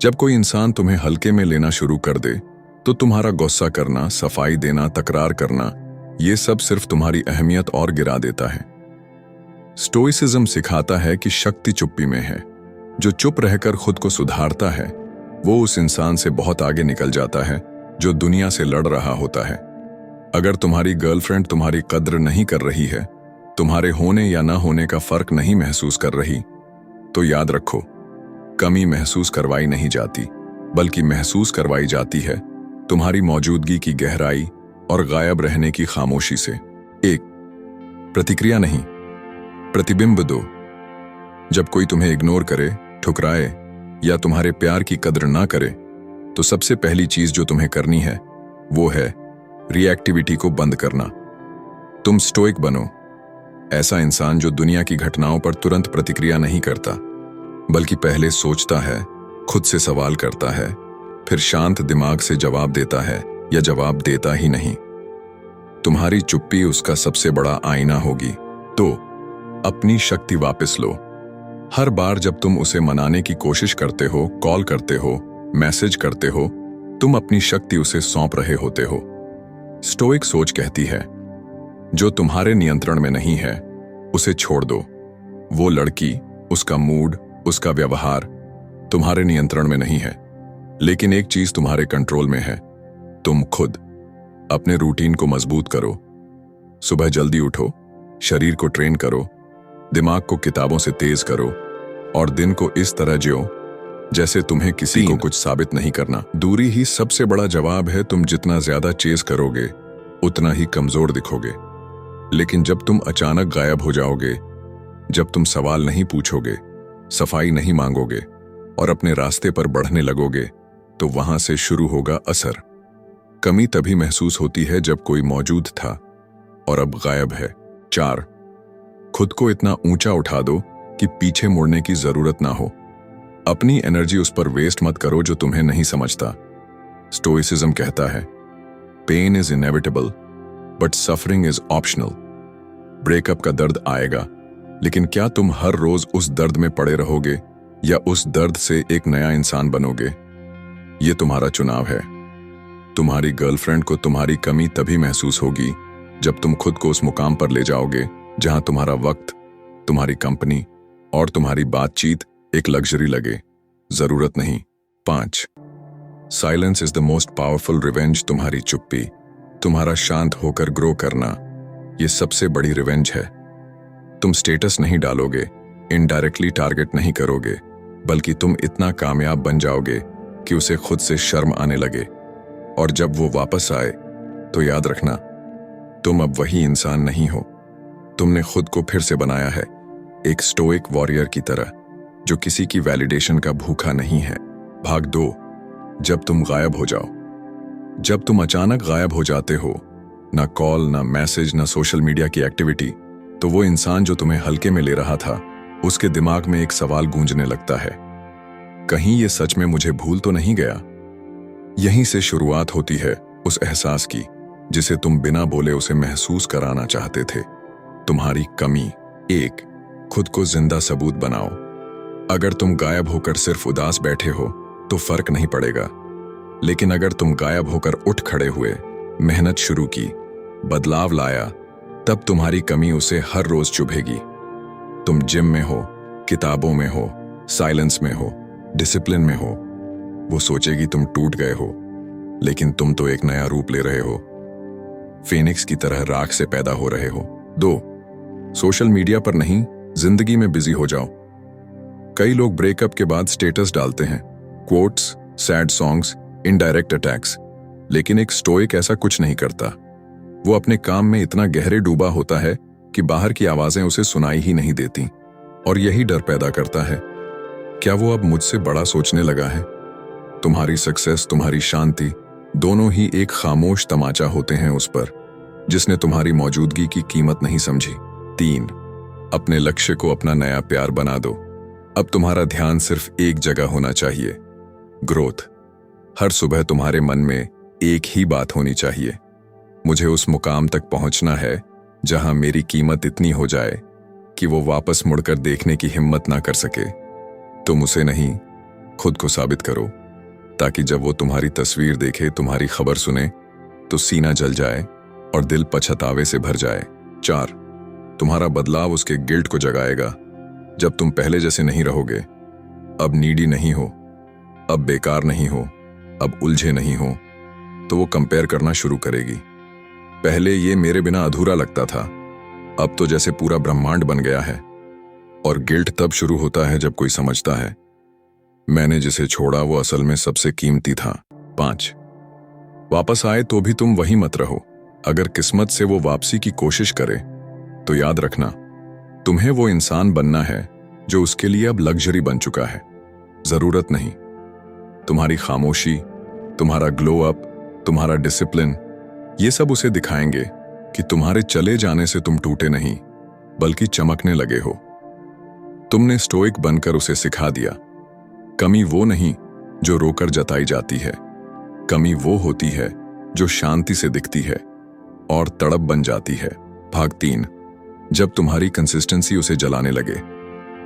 जब कोई इंसान तुम्हें हल्के में लेना शुरू कर दे तो तुम्हारा गुस्सा करना, सफाई देना, तकरार करना, ये सब सिर्फ तुम्हारी अहमियत और गिरा देता है। स्टोइसिज्म सिखाता है कि शक्ति चुप्पी में है। जो चुप रहकर खुद को सुधारता है वो उस इंसान से बहुत आगे निकल जाता है जो दुनिया से लड़ रहा होता है। अगर तुम्हारी गर्लफ्रेंड तुम्हारी कद्र नहीं कर रही है, तुम्हारे होने या ना होने का फर्क नहीं महसूस कर रही, तो याद रखो, कमी महसूस करवाई नहीं जाती, बल्कि महसूस करवाई जाती है तुम्हारी मौजूदगी की गहराई और गायब रहने की खामोशी से। एक, प्रतिक्रिया नहीं, प्रतिबिंब दो। जब कोई तुम्हें इग्नोर करे, ठुकराए या तुम्हारे प्यार की कद्र ना करे, तो सबसे पहली चीज जो तुम्हें करनी है वो है रिएक्टिविटी को बंद करना। तुम स्टोइक बनो, ऐसा इंसान जो दुनिया की घटनाओं पर तुरंत प्रतिक्रिया नहीं करता, बल्कि पहले सोचता है, खुद से सवाल करता है, फिर शांत दिमाग से जवाब देता है या जवाब देता ही नहीं। तुम्हारी चुप्पी उसका सबसे बड़ा आईना होगी। तो अपनी शक्ति वापस लो। हर बार जब तुम उसे मनाने की कोशिश करते हो, कॉल करते हो, मैसेज करते हो, तुम अपनी शक्ति उसे सौंप रहे होते हो। स्टोइक सोच कहती है, जो तुम्हारे नियंत्रण में नहीं है उसे छोड़ दो। वो लड़की, उसका मूड, उसका व्यवहार तुम्हारे नियंत्रण में नहीं है, लेकिन एक चीज तुम्हारे कंट्रोल में है, तुम खुद। अपने रूटीन को मजबूत करो। सुबह जल्दी उठो, शरीर को ट्रेन करो, दिमाग को किताबों से तेज करो और दिन को इस तरह जियो जैसे तुम्हें किसी को कुछ साबित नहीं करना। दूरी ही सबसे बड़ा जवाब है। तुम जितना ज्यादा चेज करोगे उतना ही कमजोर दिखोगे, लेकिन जब तुम अचानक गायब हो जाओगे, जब तुम सवाल नहीं पूछोगे, सफाई नहीं मांगोगे और अपने रास्ते पर बढ़ने लगोगे, तो वहां से शुरू होगा असर। कमी तभी महसूस होती है जब कोई मौजूद था और अब गायब है। 4, खुद को इतना ऊंचा उठा दो कि पीछे मुड़ने की जरूरत ना हो। अपनी एनर्जी उस पर वेस्ट मत करो जो तुम्हें नहीं समझता। स्टोइसिज्म कहता है, pain is inevitable but suffering is optional. Breakup का दर्द आएगा, लेकिन क्या तुम हर रोज उस दर्द में पड़े रहोगे या उस दर्द से एक नया इंसान बनोगे? ये तुम्हारा चुनाव है। तुम्हारी गर्लफ्रेंड को तुम्हारी कमी तभी महसूस होगी जब तुम खुद को उस मुकाम पर ले जाओगे जहां तुम्हारा वक्त, तुम्हारी कंपनी और तुम्हारी बातचीत एक लग्जरी लगे, जरूरत नहीं। 5, silence is the most powerful revenge. तुम्हारी चुप्पी, तुम्हारा शांत होकर ग्रो करना, ये सबसे बड़ी रिवेंज है। तुम स्टेटस नहीं डालोगे, इनडायरेक्टली टारगेट नहीं करोगे, बल्कि तुम इतना कामयाब बन जाओगे कि उसे खुद से शर्म आने लगे। और जब वो वापस आए तो याद रखना, तुम अब वही इंसान नहीं हो। तुमने खुद को फिर से बनाया है, एक स्टोइक वॉरियर की तरह जो किसी की वैलिडेशन का भूखा नहीं है। भाग 2, जब तुम गायब हो जाओ। जब तुम अचानक गायब हो जाते हो, ना कॉल, ना मैसेज, ना सोशल मीडिया की एक्टिविटी, तो वो इंसान जो तुम्हें हल्के में ले रहा था, उसके दिमाग में एक सवाल गूंजने लगता है, कहीं ये सच में मुझे भूल तो नहीं गया? यहीं से शुरुआत होती है उस एहसास की जिसे तुम बिना बोले उसे महसूस कराना चाहते थे। तुम्हारी कमी। 1, खुद को जिंदा सबूत बनाओ। अगर तुम गायब होकर सिर्फ उदास बैठे हो तो फर्क नहीं पड़ेगा, लेकिन अगर तुम गायब होकर उठ खड़े हुए, मेहनत शुरू की, बदलाव लाया, तब तुम्हारी कमी उसे हर रोज चुभेगी। तुम जिम में हो, किताबों में हो, साइलेंस में हो, डिसिप्लिन में हो, वो सोचेगी तुम टूट गए हो, लेकिन तुम तो एक नया रूप ले रहे हो, फेनिक्स की तरह राख से पैदा हो रहे हो। 2, सोशल मीडिया पर नहीं, जिंदगी में बिजी हो जाओ। कई लोग ब्रेकअप के बाद स्टेटस डालते हैं, quotes, sad songs, indirect attacks, लेकिन एक स्टोइक ऐसा कुछ नहीं करता। वो अपने काम में इतना गहरे डूबा होता है कि बाहर की आवाजें उसे सुनाई ही नहीं देती, और यही डर पैदा करता है, क्या वो अब मुझसे बड़ा सोचने लगा है? तुम्हारी सक्सेस, तुम्हारी शांति, दोनों ही एक खामोश तमाचा होते हैं उस पर जिसने तुम्हारी मौजूदगी की कीमत नहीं समझी। 3, अपने लक्ष्य को अपना नया प्यार बना दो। अब तुम्हारा ध्यान सिर्फ एक जगह होना चाहिए, ग्रोथ। हर सुबह तुम्हारे मन में एक ही बात होनी चाहिए, मुझे उस मुकाम तक पहुंचना है जहां मेरी कीमत इतनी हो जाए कि वो वापस मुड़कर देखने की हिम्मत ना कर सके। तुम उसे नहीं, खुद को साबित करो, ताकि जब वो तुम्हारी तस्वीर देखे, तुम्हारी खबर सुने, तो सीना जल जाए और दिल पछतावे से भर जाए। 4, तुम्हारा बदलाव उसके गिल्ट को जगाएगा। जब तुम पहले जैसे नहीं रहोगे, अब नीडी नहीं हो, अब बेकार नहीं हो, अब उलझे नहीं हो, तो वो कंपेयर करना शुरू करेगी। पहले ये मेरे बिना अधूरा लगता था, अब तो जैसे पूरा ब्रह्मांड बन गया है। और गिल्ट तब शुरू होता है जब कोई समझता है, मैंने जिसे छोड़ा वो असल में सबसे कीमती था। 5, वापस आए तो भी तुम वही मत रहो। अगर किस्मत से वो वापसी की कोशिश करे, तो याद रखना, तुम्हें वो इंसान बनना है जो उसके लिए अब लग्जरी बन चुका है, जरूरत नहीं। तुम्हारी खामोशी, तुम्हारा ग्लो अप, तुम्हारा डिसिप्लिन, ये सब उसे दिखाएंगे कि तुम्हारे चले जाने से तुम टूटे नहीं, बल्कि चमकने लगे हो। तुमने स्टोइक बनकर उसे सिखा दिया, कमी वो नहीं जो रोकर जताई जाती है, कमी वो होती है जो शांति से दिखती है और तड़प बन जाती है। भाग 3, जब तुम्हारी कंसिस्टेंसी उसे जलाने लगे।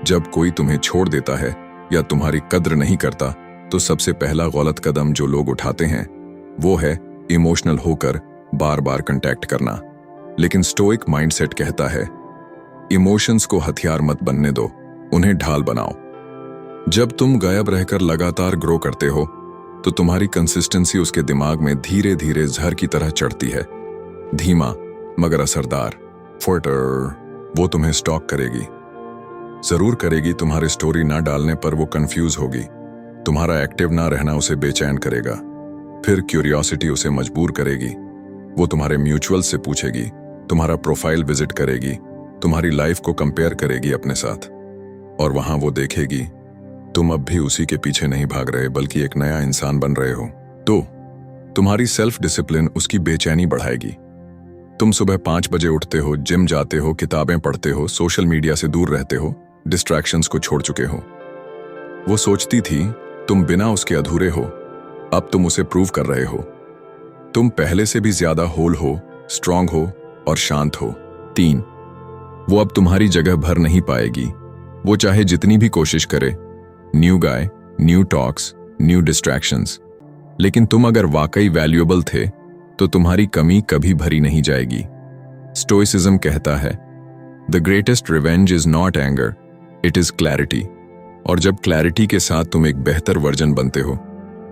जब कोई तुम्हें छोड़ देता है या तुम्हारी कद्र नहीं करता, तो सबसे पहला गलत कदम जो लोग उठाते हैं वो है इमोशनल होकर बार बार कांटेक्ट करना। लेकिन स्टोइक माइंडसेट कहता है, इमोशंस को हथियार मत बनने दो, उन्हें ढाल बनाओ। जब तुम गायब रहकर लगातार ग्रो करते हो, तो तुम्हारी कंसिस्टेंसी उसके दिमाग में धीरे धीरे जहर की तरह चढ़ती है। धीमा मगर असरदार। फर्टर, वो तुम्हें स्टॉक करेगी, जरूर करेगी। तुम्हारे स्टोरी ना डालने पर वो कंफ्यूज होगी, तुम्हारा एक्टिव ना रहना उसे बेचैन करेगा। फिर क्यूरियोसिटी उसे मजबूर करेगी, वो तुम्हारे म्यूचुअल से पूछेगी, तुम्हारा प्रोफाइल विजिट करेगी, तुम्हारी लाइफ को कंपेयर करेगी अपने साथ, और वहां वो देखेगी तुम अब भी उसी के पीछे नहीं भाग रहे, बल्कि एक नया इंसान बन रहे हो। तो तुम्हारी सेल्फ डिसिप्लिन उसकी बेचैनी बढ़ाएगी। तुम सुबह 5 बजे उठते हो, जिम जाते हो, किताबें पढ़ते हो, सोशल मीडिया से दूर रहते हो, डिस्ट्रैक्शंस को छोड़ चुके हो। वो सोचती थी तुम बिना उसके अधूरे हो, अब तुम उसे प्रूव कर रहे हो। तुम पहले से भी ज्यादा होल हो, स्ट्रांग हो और शांत हो। 3, वो अब तुम्हारी जगह भर नहीं पाएगी, वो चाहे जितनी भी कोशिश करे। New guy, new talks, new distractions. लेकिन तुम अगर वाकई वैल्यूएबल थे, तो तुम्हारी कमी कभी भरी नहीं जाएगी। स्टोइसिज्म कहता है, the greatest revenge is not anger, it is clarity. और जब क्लैरिटी के साथ तुम एक बेहतर वर्जन बनते हो,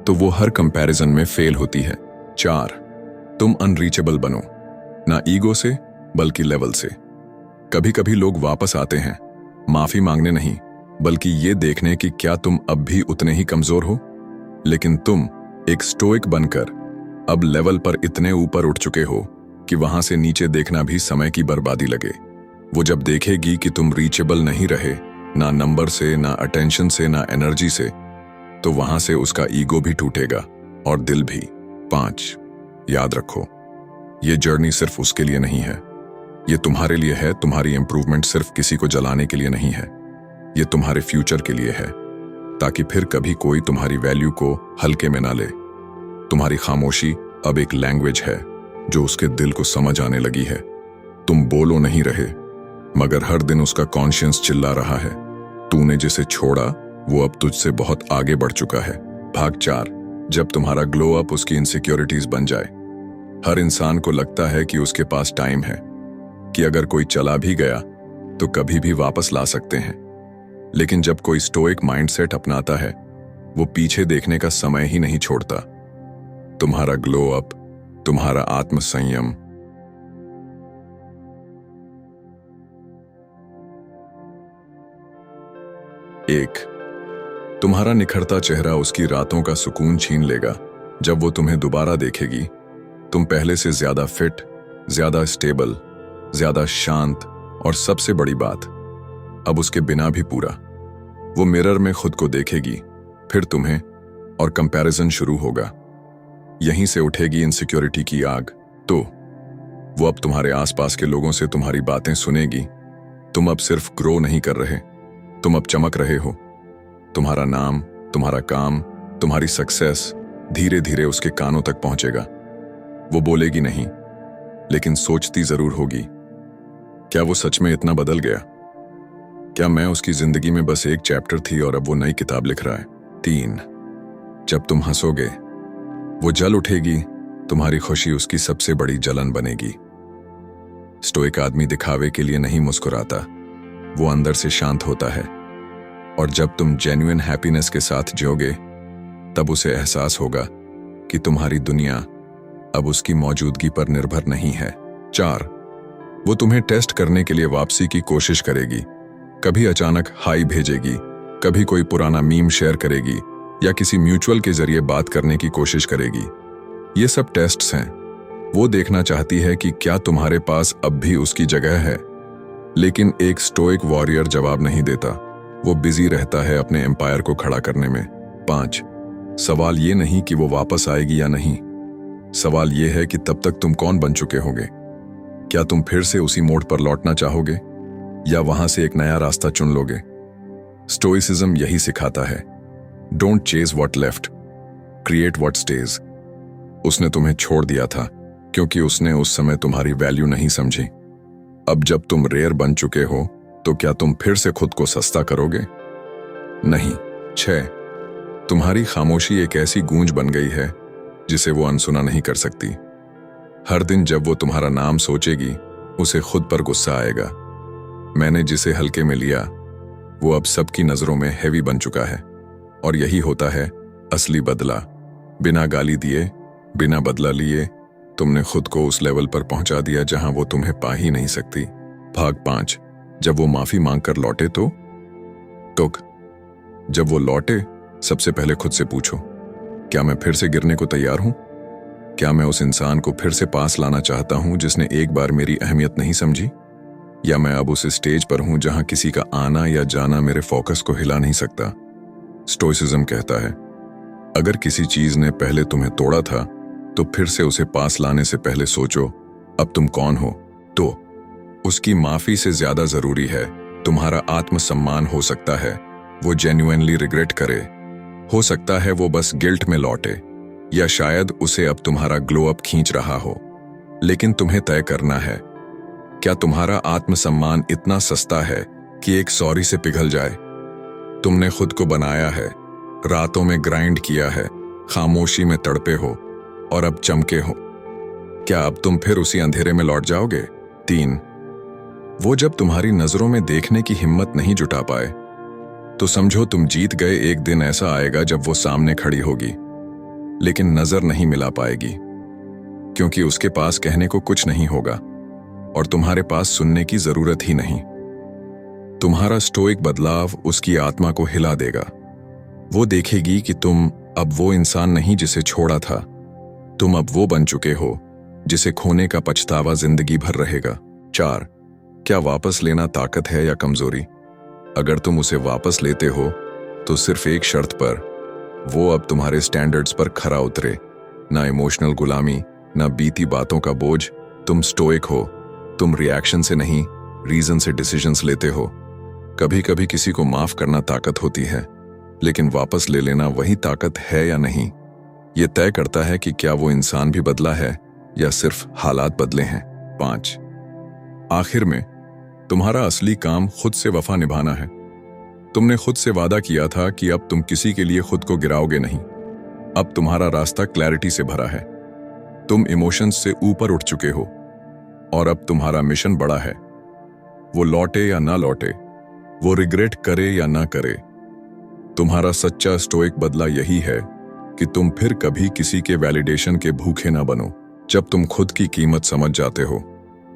तो वो हर कंपैरिजन में फेल होती है। 4, तुम अनरीचेबल बनो, ना ईगो से बल्कि लेवल से। कभी कभी लोग वापस आते हैं, माफी मांगने नहीं, बल्कि ये देखने कि क्या तुम अब भी उतने ही कमजोर हो। लेकिन तुम एक स्टोइक बनकर अब लेवल पर इतने ऊपर उठ चुके हो कि वहां से नीचे देखना भी समय की बर्बादी लगे। वो जब देखेगी कि तुम रीचेबल नहीं रहे, ना नंबर से, ना अटेंशन से, ना एनर्जी से, तो वहां से उसका ईगो भी टूटेगा और दिल भी। 5, याद रखो, ये जर्नी सिर्फ उसके लिए नहीं है, ये तुम्हारे लिए है। तुम्हारी इंप्रूवमेंट सिर्फ किसी को जलाने के लिए नहीं है, ये तुम्हारे फ्यूचर के लिए है, ताकि फिर कभी कोई तुम्हारी वैल्यू को हल्के में ना ले। तुम्हारी खामोशी अब एक लैंग्वेज है जो उसके दिल को समझ आने लगी है। तुम बोलो नहीं रहे, मगर हर दिन उसका कॉन्शियंस चिल्ला रहा है, तूने जिसे छोड़ा वो अब तुझसे बहुत आगे बढ़ चुका है। भाग 4, जब तुम्हारा ग्लो अप उसकी इनसिक्योरिटीज बन जाए। हर इंसान को लगता है कि उसके पास टाइम है, कि अगर कोई चला भी गया तो कभी भी वापस ला सकते हैं। लेकिन जब कोई स्टोइक माइंडसेट अपनाता है, वो पीछे देखने का समय ही नहीं छोड़ता। तुम्हारा ग्लो अप, तुम्हारा आत्मसंयम, तुम्हारा निखरता चेहरा उसकी रातों का सुकून छीन लेगा। जब वो तुम्हें दोबारा देखेगी, तुम पहले से ज्यादा फिट, ज्यादा स्टेबल, ज्यादा शांत, और सबसे बड़ी बात, अब उसके बिना भी पूरा। वो मिरर में खुद को देखेगी, फिर तुम्हें, और कंपैरिजन शुरू होगा। यहीं से उठेगी इनसिक्योरिटी की आग। तो वो अब तुम्हारे आसपास के लोगों से तुम्हारी बातें सुनेगी। तुम अब सिर्फ ग्रो नहीं कर रहे, तुम अब चमक रहे हो। तुम्हारा नाम, तुम्हारा काम, तुम्हारी सक्सेस धीरे धीरे उसके कानों तक पहुंचेगा। वो बोलेगी नहीं, लेकिन सोचती जरूर होगी, क्या वो सच में इतना बदल गया? क्या मैं उसकी जिंदगी में बस एक चैप्टर थी और अब वो नई किताब लिख रहा है? 3. जब तुम हंसोगे, वो जल उठेगी, तुम्हारी खुशी उसकी सबसे बड़ी जलन बनेगी। स्टोइक आदमी दिखावे के लिए नहीं मुस्कुराता, वो अंदर से शांत होता है। और जब तुम जेन्युइन हैप्पीनेस के साथ जियोगे, तब उसे एहसास होगा कि तुम्हारी दुनिया अब उसकी मौजूदगी पर निर्भर नहीं है। 4. वो तुम्हें टेस्ट करने के लिए वापसी की कोशिश करेगी। कभी अचानक हाई भेजेगी, कभी कोई पुराना मीम शेयर करेगी या किसी म्यूचुअल के जरिए बात करने की कोशिश करेगी। ये सब टेस्ट्स हैं। वो देखना चाहती है कि क्या तुम्हारे पास अब भी उसकी जगह है। लेकिन एक स्टोइक वॉरियर जवाब नहीं देता, वो बिजी रहता है अपने एम्पायर को खड़ा करने में। 5. सवाल ये नहीं कि वो वापस आएगी या नहीं, सवाल ये है कि तब तक तुम कौन बन चुके होगे। क्या तुम फिर से उसी मोड़ पर लौटना चाहोगे या वहां से एक नया रास्ता चुन लोगे। स्टोइसिज्म यही सिखाता है, don't chase what left, create what stage. उसने तुम्हें छोड़ दिया था क्योंकि उसने उस समय तुम्हारी वैल्यू नहीं समझी। अब जब तुम रेयर बन चुके हो, तो क्या तुम फिर से खुद को सस्ता करोगे? नहीं। 6. तुम्हारी खामोशी एक ऐसी गूंज बन गई है जिसे वो अनसुना नहीं कर सकती। हर दिन जब वो तुम्हारा नाम सोचेगी, उसे खुद पर गुस्सा आएगा। मैंने जिसे हल्के में लिया, वो अब सबकी नजरों में हैवी बन चुका है। और यही होता है असली बदला। बिना गाली दिए, बिना बदला लिए, तुमने खुद को उस लेवल पर पहुंचा दिया जहां वो तुम्हें पा ही नहीं सकती। भाग 5. जब वो माफी मांगकर लौटे तो टुक। जब वो लौटे, सबसे पहले खुद से पूछो, क्या मैं फिर से गिरने को तैयार हूं? क्या मैं उस इंसान को फिर से पास लाना चाहता हूं जिसने एक बार मेरी अहमियत नहीं समझी? या मैं अब उस स्टेज पर हूं जहां किसी का आना या जाना मेरे फोकस को हिला नहीं सकता? स्टोइसिज्म कहता है, अगर किसी चीज ने पहले तुम्हें तोड़ा था, तो फिर से उसे पास लाने से पहले सोचो, अब तुम कौन हो। तो उसकी माफी से ज्यादा जरूरी है तुम्हारा आत्मसम्मान। हो सकता है वो जेन्युइनली रिग्रेट करे, हो सकता है वो बस गिल्ट में लौटे, या शायद उसे अब तुम्हारा ग्लो अप खींच रहा हो। लेकिन तुम्हें तय करना है, क्या तुम्हारा आत्मसम्मान इतना सस्ता है कि एक सॉरी से पिघल जाए? तुमने खुद को बनाया है, रातों में ग्राइंड किया है, खामोशी में तड़पे हो और अब चमके हो। क्या अब तुम फिर उसी अंधेरे में लौट जाओगे? 3. वो जब तुम्हारी नजरों में देखने की हिम्मत नहीं जुटा पाए, तो समझो तुम जीत गए। एक दिन ऐसा आएगा जब वो सामने खड़ी होगी, लेकिन नजर नहीं मिला पाएगी, क्योंकि उसके पास कहने को कुछ नहीं होगा और तुम्हारे पास सुनने की जरूरत ही नहीं। तुम्हारा स्टोइक बदलाव उसकी आत्मा को हिला देगा। वो देखेगी कि तुम अब वो इंसान नहीं जिसे छोड़ा था, तुम अब वो बन चुके हो जिसे खोने का पछतावा जिंदगी भर रहेगा। 4. क्या वापस लेना ताकत है या कमजोरी? अगर तुम उसे वापस लेते हो, तो सिर्फ एक शर्त पर, वो अब तुम्हारे स्टैंडर्ड्स पर खरा उतरे। ना इमोशनल गुलामी, ना बीती बातों का बोझ। तुम स्टोइक हो, तुम रिएक्शन से नहीं, रीजन से डिसीजंस लेते हो। कभी कभी किसी को माफ करना ताकत होती है, लेकिन वापस ले लेना वही ताकत है या नहीं, यह तय करता है कि क्या वो इंसान भी बदला है या सिर्फ हालात बदले हैं। 5. आखिर में तुम्हारा असली काम खुद से वफा निभाना है। तुमने खुद से वादा किया था कि अब तुम किसी के लिए खुद को गिराओगे नहीं। अब तुम्हारा रास्ता क्लैरिटी से भरा है, तुम इमोशंस से ऊपर उठ चुके हो और अब तुम्हारा मिशन बड़ा है। वो लौटे या ना लौटे, वो रिग्रेट करे या ना करे, तुम्हारा सच्चा स्टोइक बदला यही है कि तुम फिर कभी किसी के वैलिडेशन के भूखे ना बनो। जब तुम खुद की कीमत समझ जाते हो,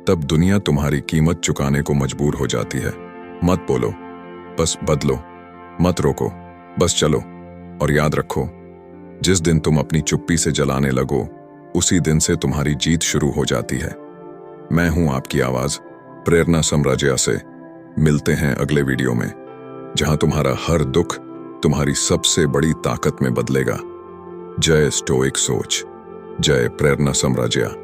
तब दुनिया तुम्हारी कीमत चुकाने को मजबूर हो जाती है। मत बोलो, बस बदलो। मत रोको, बस चलो। और याद रखो, जिस दिन तुम अपनी चुप्पी से जलाने लगो, उसी दिन से तुम्हारी जीत शुरू हो जाती है। मैं हूं आपकी आवाज, प्रेरणा साम्राज्य से। मिलते हैं अगले वीडियो में, जहां तुम्हारा हर दुख तुम्हारी सबसे बड़ी ताकत में बदलेगा। जय स्टोइक सोच, जय प्रेरणा साम्राज्य।